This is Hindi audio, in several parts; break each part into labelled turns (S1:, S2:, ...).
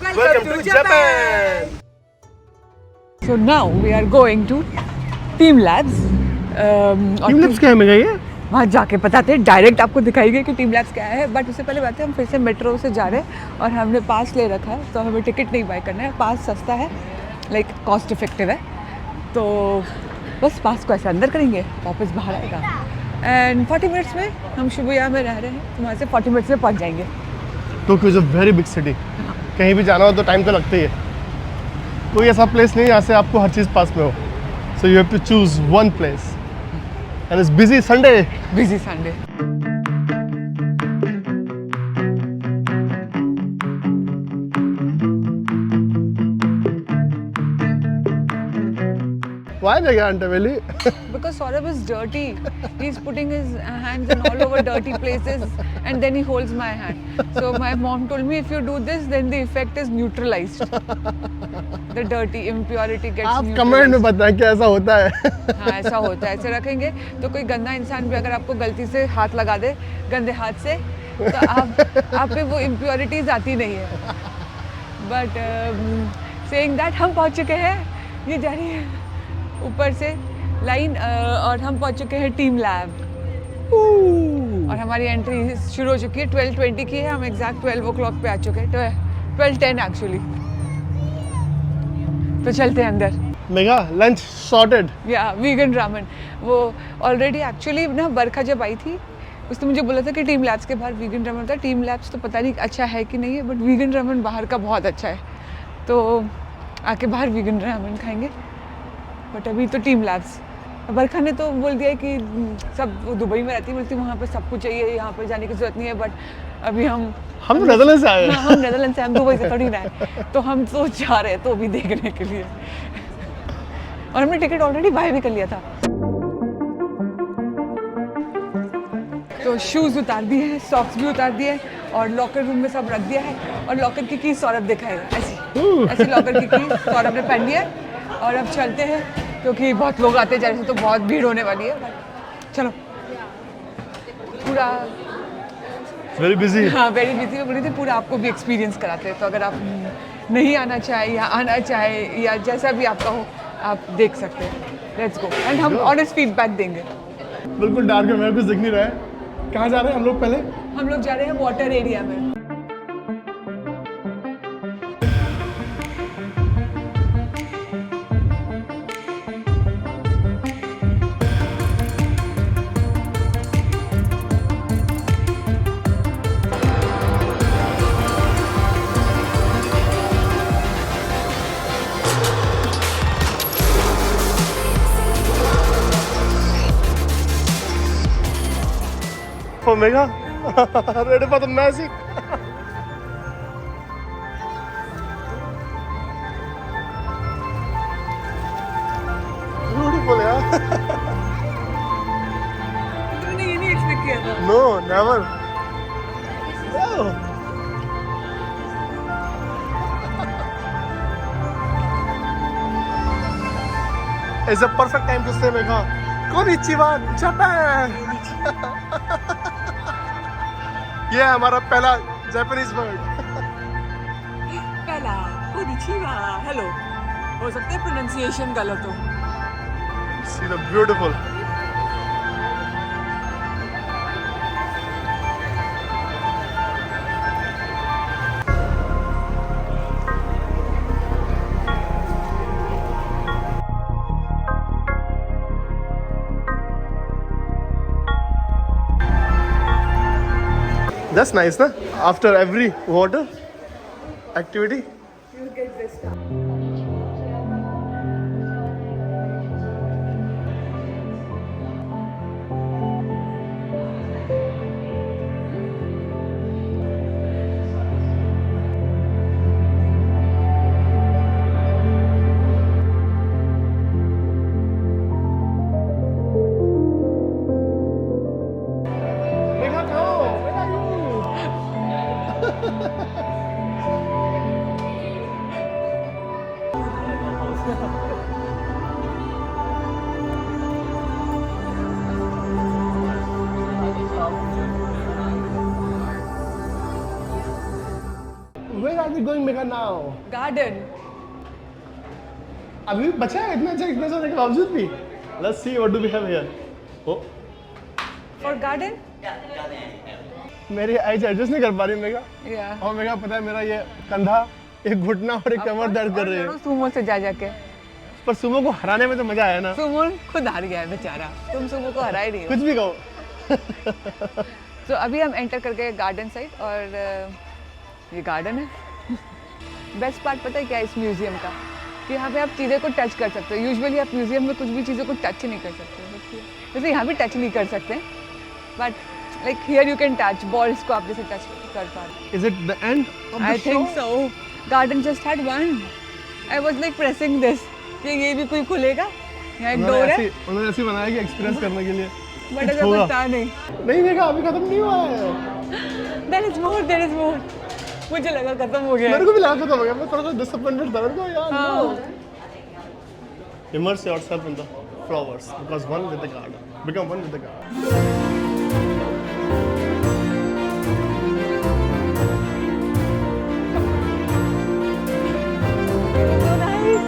S1: Welcome to Japan.
S2: So now we are going to Teamlabs.
S1: Teamlabs क्या है मेरा ये?
S2: वहाँ जाके बताते हैं, डायरेक्ट आपको दिखाएंगे कि Teamlabs क्या है। बट उससे पहले बात है, हम फिर से मेट्रो से जा रहे हैं और हमने पास ले रखा है, तो हमें टिकट नहीं बाय करना है। पास सस्ता है, लाइक कॉस्ट इफेक्टिव है, तो बस पास को ऐसे अंदर करेंगे, वापस बाहर आएगा। एंड 40 मिनट्स में हम शिबुया में रह रहे हैं, तो वहाँ से 40 मिनट्स में पहुँच जाएंगे।
S1: Tokyo is a very big city, कहीं भी जाना हो तो टाइम तो लगता ही है। कोई ऐसा प्लेस नहीं जहाँ से आपको हर चीज़ पास में हो, so you have to choose one place and it's busy Sunday.
S2: Busy Sunday.
S1: Why they can't really?
S2: Because Saurabh is dirty. He's putting his hands in all over dirty places and then he holds my hand. So my mom told me if you do this then the effect is neutralized. The dirty impurity gets
S1: आप
S2: neutralized.
S1: कमेंट में बताएं कि ऐसा होता है।
S2: हाँ ऐसा होता है, ऐसे रखेंगे तो कोई गंदा इंसान भी अगर आपको गलती से हाथ लगा दे गंदे हाथ से, तो आप पे वो impurities आती नहीं है। But saying that हम पहुँच चुके हैं, ये जा रही है ऊपर से लाइन, और हम पहुंच चुके हैं टीम लैब और हमारी एंट्री शुरू हो चुकी है। 12:20 की है, हम एग्जैक्ट 12 o'clock पे आ चुके हैं, 12:10 एक्चुअली। तो चलते हैं अंदर।
S1: Mega lunch sorted.
S2: या वीगन रामन, वो ऑलरेडी एक्चुअली ना बरखा जब आई थी उसने मुझे बोला था कि टीम लैब्स के बाहर वीगन रामन था। टीम लैब्स तो पता नहीं अच्छा है कि नहीं है, बट वीगन रामन बाहर का बहुत अच्छा है, तो आके बाहर वीगन रामन खाएंगे। बट अभी तो टीम लैब्स, बरखा ने तो बोल दिया कि सब दुबई में रहती है, बोलती वहाँ पे सब कुछ चाहिए, यहाँ पे जाने की जरूरत नहीं है। बट अभी हम
S1: नेदरलैंड से आए हैं।
S2: हम नेदरलैंड से, हम दुबई से थोड़ी ना आए, तो हम तो जा रहे हैं तो अभी देखने के लिए। और हमने टिकट ऑलरेडी बाय भी कर लिया था। तो शूज़ उतार दिए हैं, सॉक्स भी उतार दिए हैं और लॉकर रूम में सब रख दिया है। और लॉकर की कीज सौरभ दिखाएगा, ऐसी लॉकर की कीज सौरभ ने पहन लिया है। और अब चलते हैं क्योंकि बहुत लोग आते जा रहे हैं, तो बहुत भीड़ होने वाली है। चलो, पूरा
S1: वेरी बिजी।
S2: हाँ वेरी बिजी। मैं बोली थी पूरा आपको भी एक्सपीरियंस कराते हैं, तो अगर आप नहीं आना चाहे या आना चाहे या जैसा भी आपका हो, आप देख सकते हैं। लेट्स गो एंड हम ऑनेस्ट फीडबैक देंगे।
S1: बिल्कुल डार्क है, मेरे कुछ दिख नहीं रहा है। कहाँ जा रहे हैं हम लोग? पहले
S2: हम लोग जा रहे हैं वाटर एरिया में।
S1: Oh Mega, ready for the magic? Beautiful यार।
S2: तुमने ये नहीं एक्सपेक्ट किया था?
S1: No, never. Oh. It's a perfect time to say Mega, Konnichiwa, Japan. ये है हमारा पहला जापानीज वर्ड।
S2: पहला कोनिचिवा, हेलो। हो सकता है प्रोनाउंसिएशन गलत हो।
S1: See the beautiful. That's nice, na? After every water activity.
S2: You get this stuff.
S1: Are we going mega now?
S2: Garden.
S1: अभी भी बचा है इतना अच्छा होने के बावजूद भी। Let's see what do we have here. Oh
S2: for garden?
S1: मेरी आईज एडजस्ट नहीं कर पा रही मेगा।
S2: या
S1: और मेगा पता है मेरा ये कंधा, एक घुटना और एक कमर दर्द कर रही है।
S2: सुमो से जा जाके।
S1: पर सुमो को हराने में तो मजा आया ना।
S2: सुमो खुद हार गया है बेचारा, तुम सुमो को हरा ही नहीं हो।
S1: कुछ भी कहो।
S2: तो अभी हम एंटर कर गए गार्डन साइड और ये गार्डन है। बेस्ट पार्ट पता है क्या है इस म्यूजियम का, कि यहाँ पे आप चीज़ें को टच कर सकते हो। यूजुअली आप म्यूजियम में कुछ भी चीज़ों को टच नहीं कर सकते, जैसे यहाँ भी टच नहीं कर सकते, but like here you can touch balls को, आप जैसे टच कर पा रहे।
S1: Is it the end of the
S2: I
S1: show?
S2: Think so. Garden just had one. I was like pressing this कि ये भी कोई खुलेगा। यहाँ एक डोर है,
S1: उन्होंने ऐसे बनाया कि एक्सपीरियंस करने के लिए।
S2: बट ऐसा कुछ था नहीं।
S1: नहीं मेगा अभी खत्म नहीं हुआ है।
S2: There is more, there is more. मुझे लगा खत्म हो गया।
S1: मेरे को भी लगा खत्म हो गया, मैं थोड़ा सा डिसअपॉइंटेड था मेरे को यार।
S2: हाँ।
S1: Immerse yourself in the flowers because one with the garden. Become one with the garden.
S2: So nice.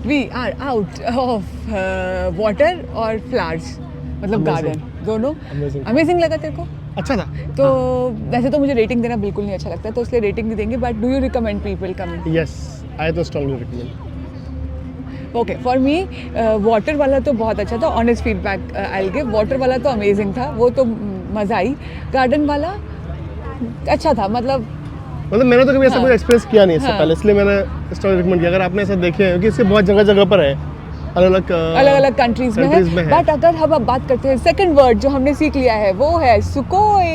S2: We are out of water और flowers, मतलब गार्डन दोनों। अमेजिंग लगा तेरे को?
S1: अच्छा था।
S2: तो वैसे तो मुझे रेटिंग देना बिल्कुल नहीं अच्छा लगता, तो इसलिए रेटिंग नहीं देंगे, but do you recommend people coming?
S1: Yes, I तो strongly recommend.
S2: Okay for me water वाला तो बहुत अच्छा था, honest feedback I will give. Water वाला तो अमेजिंग था, वो तो मज़ा आई। गार्डन वाला अच्छा था, मतलब
S1: मैंने तो कभी ऐसा
S2: हाँ।
S1: कोई एक्सपीरियंस किया नहीं इससे
S2: हाँ।
S1: पहले, इसलिए मैंने स्टोरी रिकमेंड किया। अगर आपने ऐसा देखे हैं, क्योंकि इसके बहुत जगह जगह पर है, अलग
S2: अलग कंट्रीज में है। बट अगर हम अब बात करते हैं, सेकंड वर्ड जो हमने सीख लिया है वो है सुकोई,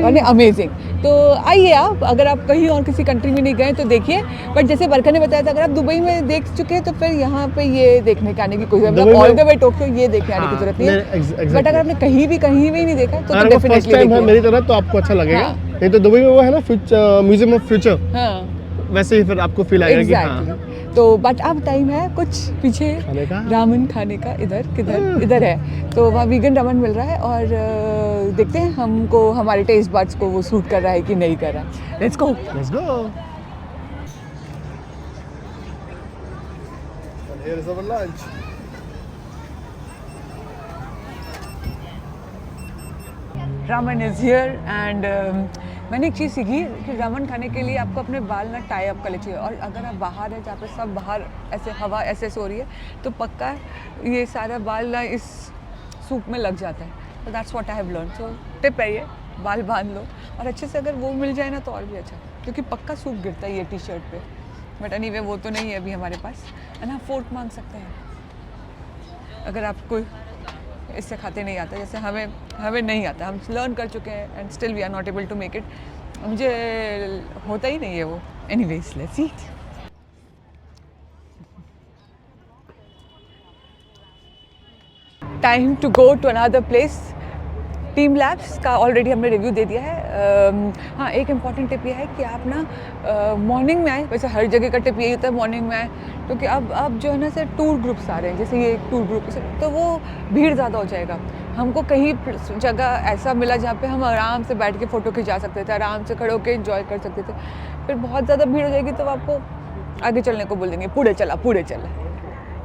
S2: यानी अमेजिंग। तो आइए आप, अगर आप कहीं और किसी कंट्री में नहीं गए तो देखिए। बट जैसे बरखा ने बताया था, अगर आप दुबई में देख चुके हैं तो फिर यहाँ पे ये देखने के आने की कोई मतलब ऑल द वे टोक्यो ये देखने आने की जरूरत नहीं है। बट अगर आपने कहीं भी नहीं देखा तो
S1: फर्स्ट टाइम है मेरी तरह तो आपको अच्छा लगेगा। नहीं तो दुबई में वो है ना म्यूजियम ऑफ फ्यूचर, वैसे ही फिर आपको फील आएगा कि हाँ।
S2: तो बट अब टाइम है कुछ पीछे रामन खाने का, इधर है। तो वहाँ वीगन रामन मिल रहा है और देखते हैं हमको हमारे टेस्ट बड्स को वो सूट कर रहा है कि नहीं कर रहा। Let's go.
S1: Here is our lunch.
S2: Raman is here and मैंने एक चीज़ सीखी कि रामन खाने के लिए आपको अपने बाल ना टाई अप कर ले चाहिए। और अगर आप बाहर हैं जहाँ पे सब बाहर ऐसे हवा ऐसे सो रही है तो पक्का ये सारा बाल ना इस सूप में लग जाता है। तो that's what I have learn. So tip है ये, बाल बांध लो और अच्छे से अगर वो मिल जाए ना तो और भी अच्छा, क्योंकि पक्का सूप गिरता है ये टी शर्ट पे। बट एनीवे वो तो नहीं है अभी हमारे पास, है ना। फोर्क मांग सकते हैं अगर आपको इससे खाते नहीं आता, जैसे हमें नहीं आता। हम लर्न कर चुके हैं and still we are not able to make it. मुझे होता ही नहीं है वो। Anyways let's eat. Time to go to another place. Team labs का ऑलरेडी हमने रिव्यू दे दिया है। हाँ, एक इम्पॉर्टेंट टिप ये है कि आप ना मॉर्निंग में आए। वैसे हर जगह का टिप यही होता है मॉर्निंग में आए, क्योंकि अब जो है ना सर टूर ग्रुप्स आ रहे हैं, जैसे ये टूर ग्रुप तो वो भीड़ ज़्यादा हो जाएगा। हमको कहीं जगह ऐसा मिला जहाँ पे हम आराम से बैठ के फ़ोटो खिंचा सकते थे, आराम से खड़े होकर एंजॉय कर सकते थे। फिर बहुत ज़्यादा भीड़ हो जाएगी तो आपको आगे चलने को बोल देंगे, पूरे चला।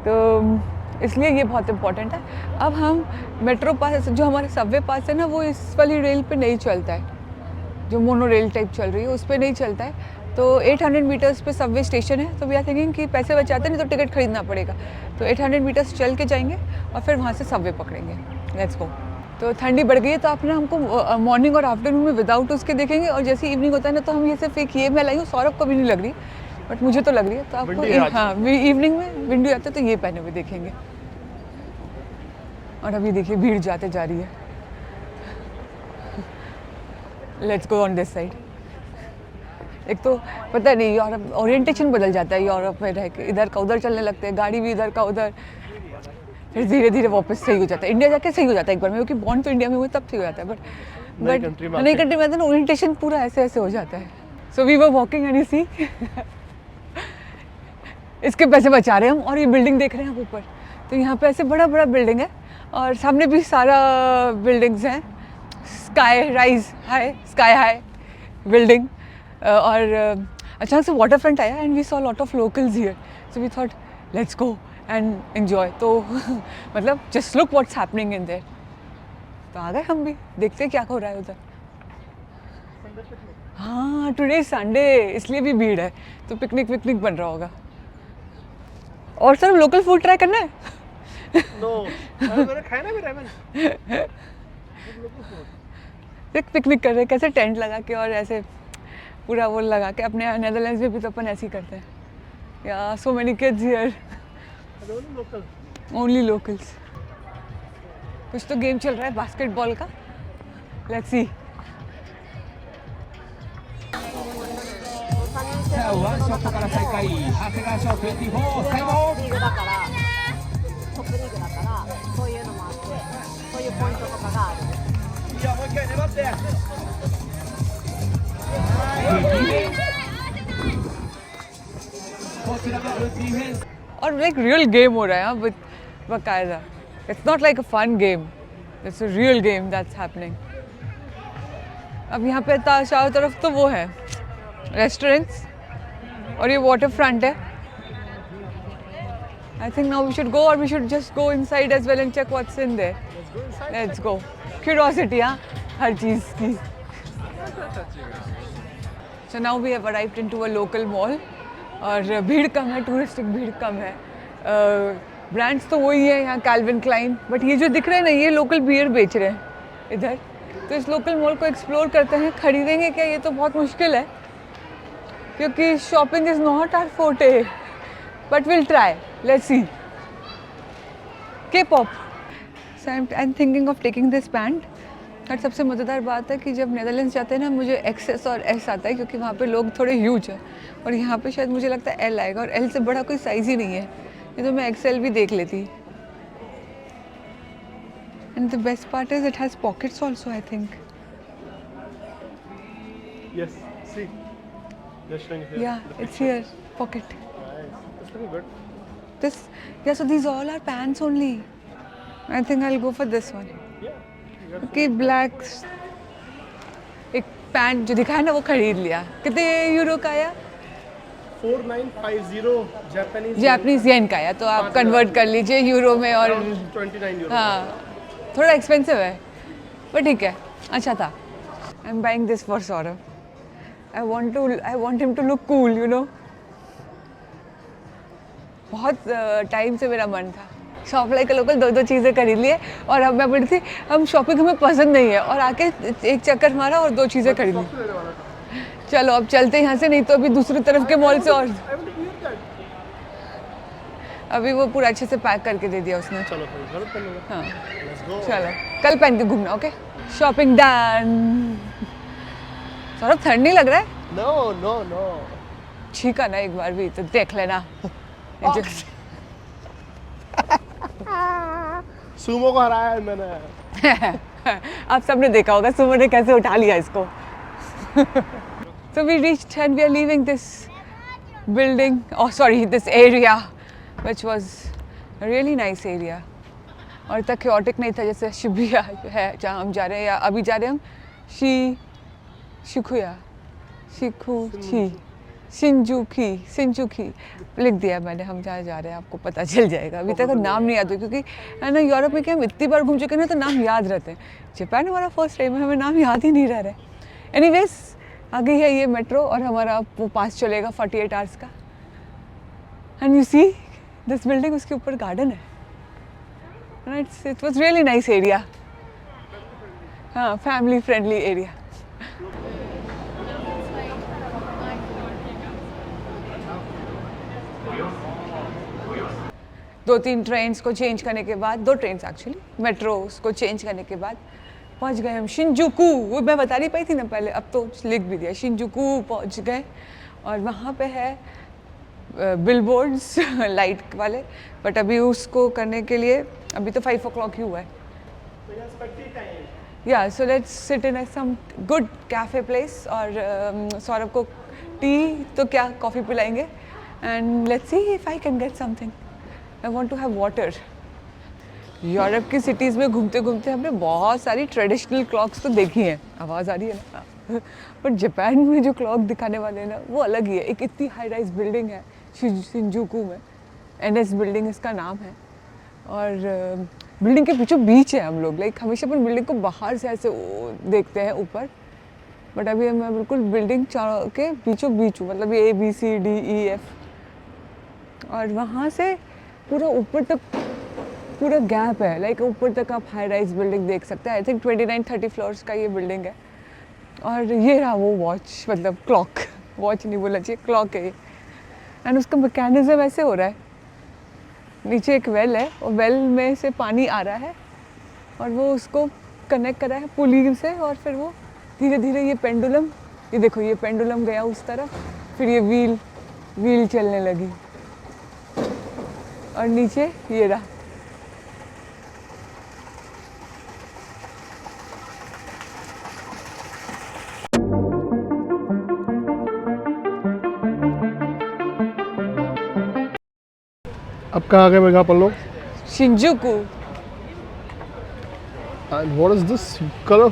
S2: तो इसलिए ये बहुत इंपॉर्टेंट है। अब हम मेट्रो पास, जो हमारे सबवे पास है ना, वो इस वाली रेल पे नहीं चलता है, जो मोनो रेल टाइप चल रही है उस पर नहीं चलता है। तो 800 मीटर्स पे सबवे स्टेशन है। तो वी आर थिंकिंग कि पैसे बचाते नहीं तो टिकट खरीदना पड़ेगा। तो 800 मीटर्स चल के जाएंगे और फिर वहाँ से सबवे पकड़ेंगे। Let's go. तो ठंडी बढ़ गई है तो आप ना हमको मॉर्निंग और आफ्टरनून में विदाउट उसके देखेंगे, और जैसे इवनिंग होता है ना तो हम ये सिर्फ एक ये मैं लाई हूँ, सौरभ को भी नहीं लग रही बट मुझे तो लग रही है। तो आपको हाँ इवनिंग में विंडो आते तो ये पहने हुए देखेंगे। और अभी देखिए भीड़ जाते जा रही है। Let's go on this side. एक तो पता नहीं यूरोप ओरिएंटेशन बदल जाता है यूरोप में रह के, इधर का उधर चलने लगते हैं, गाड़ी भी इधर का उधर। फिर धीरे धीरे वापस सही हो जाता है। इंडिया जाके सही हो जाता है एक बार में, क्योंकि बॉन्ड तो इंडिया में हुआ तब सही हो जाता है,
S1: नई कंट्री में
S2: नई कंट्री में तो ओरिएंटेशन पूरा ऐसे ऐसे हो जाता है। So we were walking and you see इसके पैसे बचा रहे हैं हम, और ये बिल्डिंग देख रहे हैं आप ऊपर, तो यहाँ पे ऐसे बड़ा बड़ा बिल्डिंग है और सामने भी सारा बिल्डिंग्स हैं, स्काई हाई बिल्डिंग। और अचानक से वाटर फ्रंट आया and we saw lot of locals here, so we thought let's go and enjoy. तो मतलब just look what's happening in there. तो आ गए हम भी, देखते हैं क्या हो रहा है उधर। हाँ टुडे संडे, इसलिए भी भीड़ है, तो पिकनिक विकनिक बन रहा होगा। और सर लोकल फूड ट्राई करना है?
S1: नो, मैंने खाया ना भी रामेन।
S2: पिकनिक कर रहे हैं, कैसे टेंट लगा के और ऐसे पूरा वो लगा के। अपने नेदरलैंड्स में भी तो अपन ऐसे ही करते हैं। या so many kids here, only locals. कुछ तो गेम चल रहा है बास्केटबॉल का, लेट्स सी। और लाइक रियल गेम हो रहा है विद बकायदा। It's not like a fun game, it's a real game that's happening. अब यहाँ पे चारों तरफ तो वो है रेस्टोरेंट्स और ये वाटर फ्रंट है। I think now we should go, और we should just go inside as well and check what's in there. Let's go. Curiosity हाँ हर चीज़ की। So now we have arrived into a local mall, और भीड़ कम है, टूरिस्टिक भीड़ कम है। ब्रांड्स तो वही है यहाँ, कैल्विन क्लाइन, बट ये जो दिख रहे हैं ना, ये लोकल बियर बेच रहे हैं इधर। तो इस लोकल मॉल को एक्सप्लोर करते हैं। खरीदेंगे क्या ये तो बहुत मुश्किल है, क्योंकि shopping is not our forte, but will try, let's see. K-pop, so I'm thinking of taking this band। और सबसे मज़ेदार बात है कि जब नेदरलैंड्स जाते हैं ना, मुझे XS और S आता है, क्योंकि वहाँ पे लोग थोड़े ह्यूज हैं, और यहाँ पे शायद मुझे लगता है L आएगा, और L से बड़ा कोई साइज़ ही नहीं है। ये तो मैं XL भी देख लेती। And the best part is it has pockets also, I think.
S1: Yes, see. Just showing here.
S2: Yeah, it's here, pocket.
S1: Nice. This looking good.
S2: This, yeah, so these all are pants only. I think I'll go for this one.
S1: Yeah.
S2: Okay, black। एक पैंट जो दिखाया ना वो खरीद लिया। कितने यूरो का आया?
S1: 4950
S2: जापानीज येन का आया, तो आप कन्वर्ट कर लीजिए यूरो में। और
S1: 29 यूरो।
S2: हाँ थोड़ा एक्सपेंसिव है, पर ठीक है, अच्छा था। I am buying this for Saurabh. I want him to look cool, you know. बहुत टाइम से मेरा मन था। शॉप लाइक लोकल दो चीज़ें खरीद लिए, और अब मैं बोली थी हम शॉपिंग हमें पसंद नहीं है, और आके एक चक्कर मारा और 2 चीज़ें खरीद ली। चलो अब चलते हैं यहाँ से, नहीं तो अभी दूसरी तरफ के मॉल से। और अभी वो पूरा अच्छे से पैक करके दे दिया उसने।
S1: चलो
S2: हाँ चलो कल पहन के घूमना। Okay, shopping done. सौरभ ठंड नहीं लग रहा है?
S1: नो नो नो,
S2: छीका ना एक बार भी तो देख लेना।
S1: सुमो को हराया है मैंने।
S2: आप सबने देखा होगा सुमो ने कैसे उठा लिया इसको। So we reached and we are leaving this building, oh sorry, this area, which was a really nice area। और इतना chaotic नहीं था जैसे शिबुया है जहाँ हम जा रहे हैं, या अभी जा रहे हैं हम शिंजुकी लिख दिया मैंने। हम जहाँ जा रहे हैं आपको पता चल जाएगा। अभी तक नाम नहीं याद हो, क्योंकि है ना यूरोप में क्या हम इतनी बार घूम चुके हैं ना, तो नाम याद रहते हैं। जापान हमारा फर्स्ट टाइम है, हमें नाम याद ही नहीं रह रहा है। एनीवेज आगे है ये मेट्रो, और हमारा वो पास चलेगा 48 आवर्स का। And you see this building, उसके ऊपर गार्डन है। It was really nice area. हाँ फैमिली फ्रेंडली एरिया। दो तीन ट्रेन्स को चेंज करने के बाद, 2 ट्रेन्स एक्चुअली, मेट्रोस को चेंज करने के बाद पहुंच गए हम शिंजुकू। वो मैं बता नहीं पाई थी ना पहले, अब तो लिख भी दिया। शिंजुकू पहुंच गए, और वहाँ पे है बिलबोर्ड्स लाइट वाले, बट अभी उसको करने के लिए अभी तो 5 o'clock ही हुआ है। या so let's sit in some good cafe place, और सौरभ को टी तो क्या कॉफ़ी पिलाएंगे, and let's see if I can get something. I want to have water. Europe की सिटीज़ में घूमते घूमते हमने बहुत सारी ट्रेडिशनल क्लॉक्स तो देखी हैं, आवाज़ आ रही है ना, पर जापान में जो क्लॉक दिखाने वाले हैं ना वो अलग ही है। एक इतनी हाई राइज बिल्डिंग है शिंजूकू में, NS बिल्डिंग इसका नाम है, और बिल्डिंग के बीचों बीच है। हम लोग लाइक हमेशा अपन बिल्डिंग को बाहर से ऐसे देखते हैं ऊपर, बट अभी मैं बिल्कुल बिल्डिंग के बीचों बीच हूँ, मतलब ये ABCDEF, और वहाँ से पूरा ऊपर तक पूरा गैप है। लाइक ऊपर तक आप हाई राइज बिल्डिंग देख सकते हैं। आई थिंक 29-30 फ्लोर्स का ये बिल्डिंग है, और ये रहा वो वॉच, मतलब क्लॉक, वॉच नहीं बोलना चाहिए, क्लॉक है ये। एंड उसका मैकेनिज्म ऐसे हो रहा है, नीचे एक वेल है और वेल में से पानी आ रहा है और वो उसको कनेक्ट करा है पुली से, और फिर वो धीरे धीरे ये पेंडुलम, ये देखो ये पेंडुलम गया उस तरफ, फिर ये व्हील चलने लगी, और नीचे ये रहा।
S1: अब कहाँ गए मेघा अपन लोग?
S2: Shinjuku.
S1: And what is this color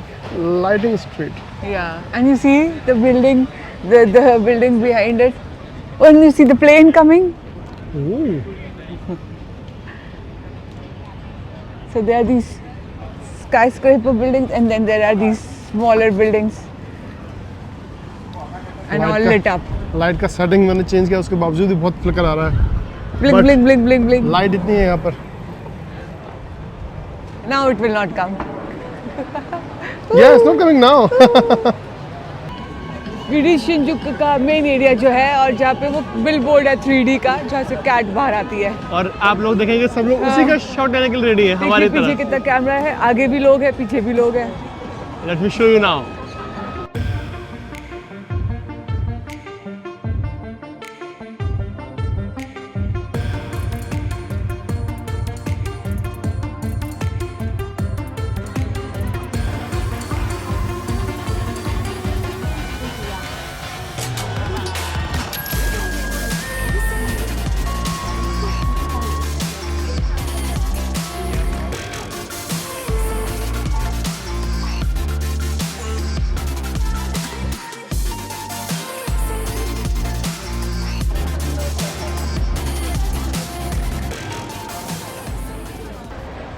S1: lighting street?
S2: Yeah, and you see the building, the building behind it. When you see the plane coming.
S1: Ooh.
S2: So there are these skyscraper buildings, and then there are these smaller buildings, and all lit up.
S1: Light का सेटिंग मैंने चेंज किया, उसके बावजूद भी बहुत फ्लिकर आ रहा है।
S2: Blink, blink, blink, blink, blink.
S1: Light इतनी है यहाँ पर।
S2: Now it will not come.
S1: Yeah, it's not coming now.
S2: वीडी शिंजुकू का मेन एरिया जो है, और जहाँ पे वो बिलबोर्ड है 3D का, जहाँ से कैट बाहर आती है,
S1: और आप लोग देखेंगे सब लोग उसी का शॉट लेने के लिए रेडी है हमारी तरफ।
S2: पीछे कितना कैमरा है, आगे भी लोग हैं, पीछे भी लोग हैं।
S1: Let me show you now.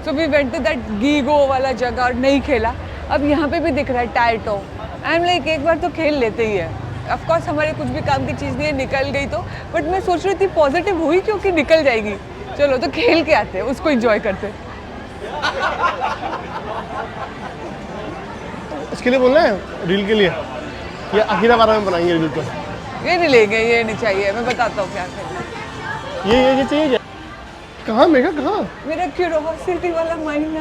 S2: So we went to that GIGO वाला जगह और नहीं खेला। अब यहाँ पे भी दिख रहा है टायटो। आई एम लाइक एक बार तो खेल लेते ही है। ऑफ कोर्स हमारे कुछ भी काम की चीज़ नहीं है, निकल गई तो, बट मैं सोच रही थी पॉजिटिव हुई क्योंकि निकल जाएगी, चलो तो खेल के आते हैं, उसको एंजॉय करते।
S1: इसके लिए बोलना है रील के लिए, या आखिर बार में बनाएंगे रील को?
S2: ये नहीं लेंगे, ये नहीं चाहिए, मैं बताता हूँ क्या करना।
S1: ये चाहिए क्या? कहाँ मेघा कहाँ?
S2: मेरा क्यूरोसिटी वाला माइंड ना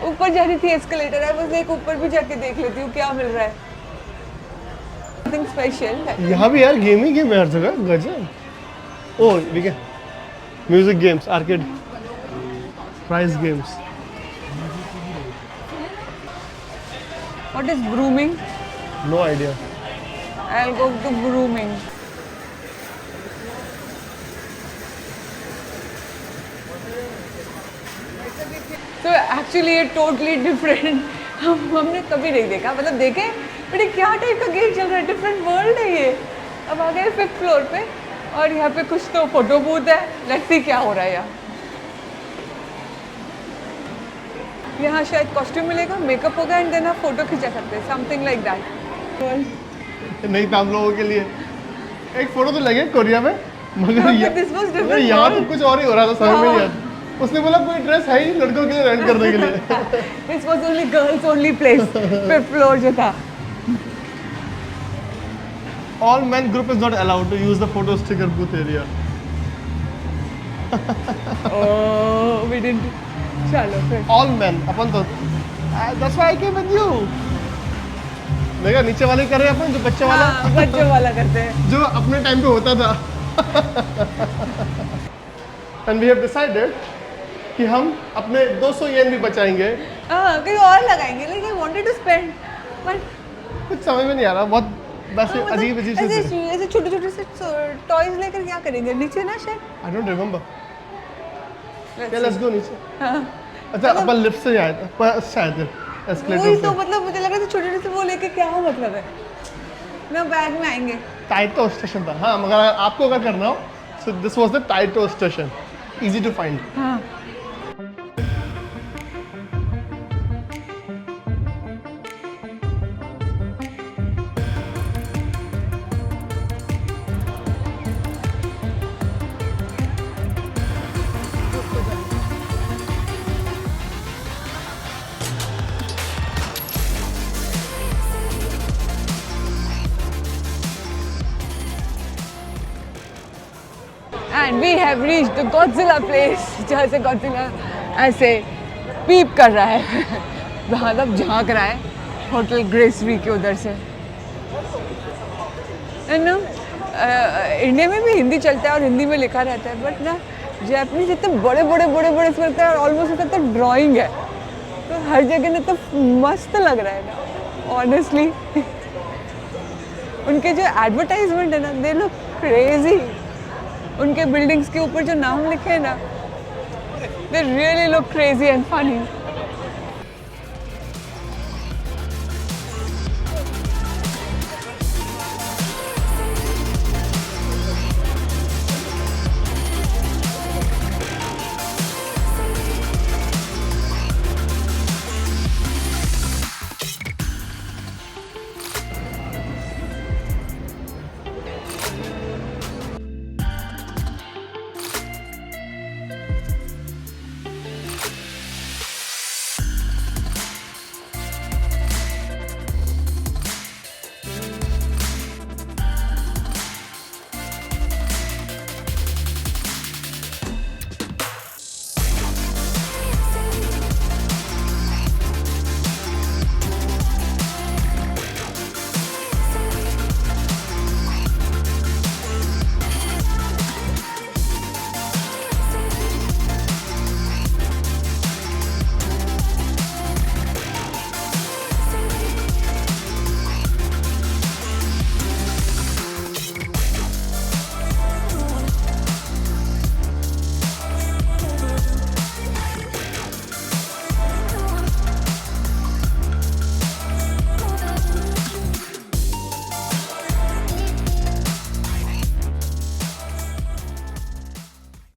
S2: ऊपर जा रही थी, एस्केलेटर है, बस एक ऊपर भी जाके देख लेती हूँ क्या मिल रहा है, समथिंग स्पेशल।
S1: यहाँ भी यार गेम ही गेम है हर जगह, गजब। ओह ठीक है, music games, arcade, prize games.
S2: What is brooming?
S1: No idea.
S2: I will go to brooming. तो एक्चुअली ये टोटली डिफरेंट, हमने कभी नहीं देखा, मतलब देखे बट ये क्या टाइप का गेम चल रहा है, डिफरेंट वर्ल्ड है ये। अब आ गए 5th फ्लोर पे, और यहाँ पे कुछ तो फोटो बूथ है, लेट्स सी क्या हो रहा है यहाँ। यहाँ शायद कॉस्ट्यूम मिलेगा, मेकअप होगा, एंड देन आप फोटो खिंचा सकते हैं, समथिंग लाइक दैट।
S1: नहीं था हम लोगों के लिए, एक फोटो तो लगे कोरिया में, मगर यहाँ तो कुछ और ही हो रहा था, समझ में नहीं आता। उसने बोला कोई ड्रेस है ही लड़कों के लिए रेंट करने के लिए।
S2: This was only girls only place, 5th floor जो था।
S1: All men group is not allowed to use the photo sticker booth area.
S2: Oh, we didn't. चलो फिर।
S1: All men, अपन तो that's why I came with you. देखा नीचे वाले कर रहे हैं अपन, जो बच्चे वाला।
S2: हाँ, बच्चे वाला करते हैं,
S1: जो अपने टाइम पे होता था। एंड वी हैव डिसाइडेड कि हम अपने 200 येन भी बचाएंगे।
S2: हाँ, कहीं और लगाएंगे, लेकिन I wanted to spend, but
S1: कुछ समझ में नहीं आ रहा, बहुत वैसे अजीब अजीब से।
S2: ऐसे छोटे छोटे से टॉयज लेकर क्या करेंगे नीचे ना शायद।
S1: I don't remember. Let's go नीचे।
S2: हाँ,
S1: अच्छा अपन लिफ्ट से आए थे पर शायद एस्केलेटर
S2: वही
S1: से।
S2: तो मतलब मुझे लगा था छोटे छोटे से वो लेके क्या मतलब है ना, बैग में आएंगे।
S1: टाइटो स्टेशन था। हाँ, मगर आपको अगर करना हो so this was the Taito station, easy to find.
S2: हाँ, and we have reached the Godzilla place, जहाँ से गॉडजिला ऐसे पीप कर रहा है मतलब झांक रहा है होटल ग्रेसरी के उधर से। एंड ना इंडिया में भी हिंदी चलता है और हिंदी में लिखा रहता है, बट ना जापानीज इतने बड़े बड़े बड़े बड़े से लगता है, ऑलमोस्ट लगता है ड्राइंग है, तो हर जगह ना तो मस्त लग रहा है ना ऑनेस्टली। उनके जो एडवर्टाइजमेंट है ना, दे लुक क्रेजी। उनके बिल्डिंग्स के ऊपर जो नाम लिखे हैं ना, they really look crazy and funny.